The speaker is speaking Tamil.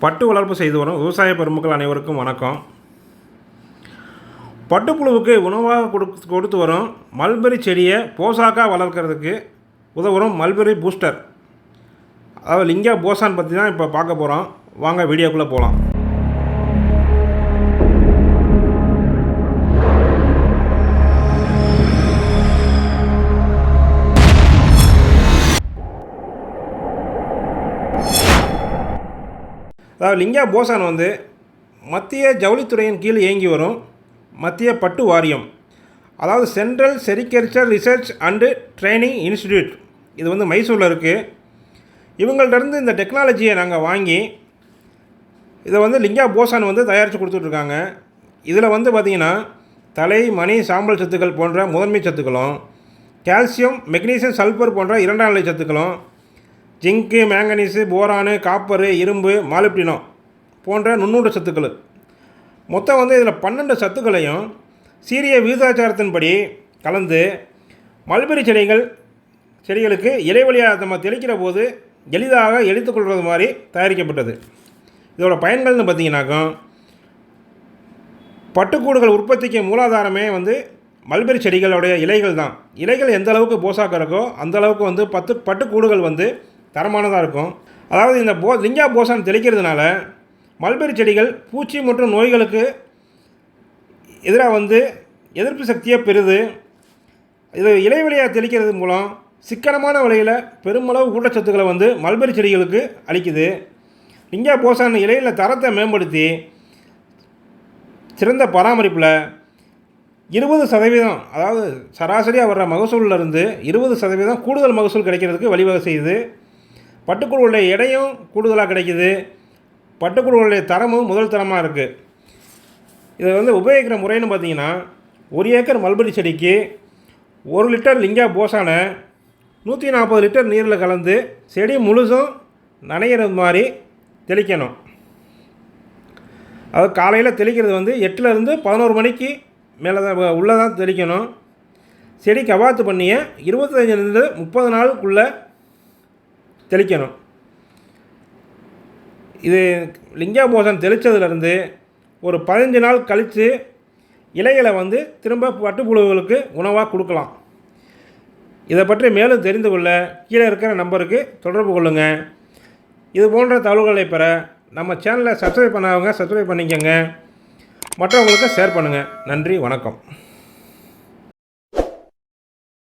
பட்டு வளர்ப்பு செய்து வரும் விவசாய பெருமக்கள் அனைவருக்கும் வணக்கம். பட்டுப்புழுவுக்கு உணவாக கொடுத்து வரும் மல்பெரி செடியை போசாக்காக வளர்க்குறதுக்கு உதவுறோம் மல்பெரி பூஸ்டர், அதாவது லிங்கா போசான் பற்றி தான் இப்போ பார்க்க போகிறோம். வாங்க வீடியோக்குள்ளே போகலாம். அதாவது லிங்கா போசான் மத்திய ஜவுளித்துறையின் கீழ் இயங்கி வரும் மத்திய பட்டு வாரியம், அதாவது central sericulture research and training institute. இது மைசூரில் இருக்குது. இவங்கள்ட்ட இந்த டெக்னாலஜியை நாங்கள் வாங்கி இதை லிங்கா போசான் தயாரித்து கொடுத்துட்ருக்காங்க. இதில் பார்த்திங்கன்னா தலை, மணி, சாம்பல் சத்துக்கள் போன்ற முதன்மை சத்துக்களும், கால்சியம், மெக்னீசியம், சல்ஃபர் போன்ற இரண்டாம் நிலை சத்துக்களும், ஜிங்கு, மேங்கனீஸு, போரானு, காப்பரு, இரும்பு, மாலிப்டினம் போன்ற நுண்ணூட்ட சத்துக்கள் மொத்தம் இதில் 12 சத்துக்களையும் சீரிய விகிதாச்சாரத்தின்படி கலந்து மல்பெரி செடிகளுக்கு இலைவழியாக நம்ம தெளிக்கிற போது எளிதாக எடுத்துக்கொள்வது மாதிரி தயாரிக்கப்பட்டது. இதோட பயன்கள்னு பார்த்திங்கனாக்கா, பட்டுக்கூடுகள் உற்பத்திக்கு மூலாதாரமே மல்பெரி செடிகளுடைய இலைகள் தான். இலைகள் எந்த அளவுக்கு போசாக்க இருக்கோ அந்த அளவுக்கு பட்டுக்கூடுகள் தரமானதாக இருக்கும். அதாவது இந்த லிங்கா போசான் தெளிக்கிறதுனால மல்பெரி செடிகள் பூச்சி மற்றும் நோய்களுக்கு எதிராக எதிர்ப்பு சக்தியை பெறுது. இது இலைவழியாக தெளிக்கிறது மூலம் சிக்கனமான விலையில் பெருமளவு ஊட்டச்சத்துக்களை மல்பெரி செடிகளுக்கு அளிக்குது. லிங்கா போசான் இலையில் தரத்தை மேம்படுத்தி சிறந்த பராமரிப்பில் 20%, அதாவது சராசரியாக வர்ற மகசூலிருந்து 20% கூடுதல் மகசூல் கிடைக்கிறதுக்கு வழிவகை செய்யுது. பட்டுக்குழுவுடைய எடையும் கூடுதலாக கிடைக்கிது. பட்டுக்குழுவுடைய தரமும் முதல் தரமாக இருக்குது. இதை உபயோகிக்கிற முறைன்னு பார்த்திங்கன்னா, 1 ஏக்கர் மல்பெரி செடிக்கு 1 லிட்டர் லிங்கா போசானை 140 லிட்டர் நீரில் கலந்து செடி முழுசும் நனையிறது மாதிரி தெளிக்கணும். அது காலையில் தெளிக்கிறது 8லேருந்து 11 மணிக்கு மேலே தான் உள்ளே தான் தெளிக்கணும். செடி கவாத்து பண்ணிய 25லேருந்து 30 நாளுக்குள்ளே தெளிக்கணும். இது லிங்கா போசான் தெளித்ததுலேருந்து ஒரு 15 நாள் கழித்து இலைகளை திரும்ப பட்டுப்புழுவுகளுக்கு உணவாக கொடுக்கலாம். இதை பற்றி மேலும் தெரிந்து கொள்ள கீழே இருக்கிற நம்பருக்கு தொடர்பு கொள்ளுங்கள். இது போன்ற தகவல்களை பெற நம்ம சேனலை சப்ஸ்கிரைப் பண்ணாதவங்க சப்ஸ்கிரைப் பண்ணிக்கோங்க. மற்றவங்களுக்கு ஷேர் பண்ணுங்கள். நன்றி, வணக்கம்.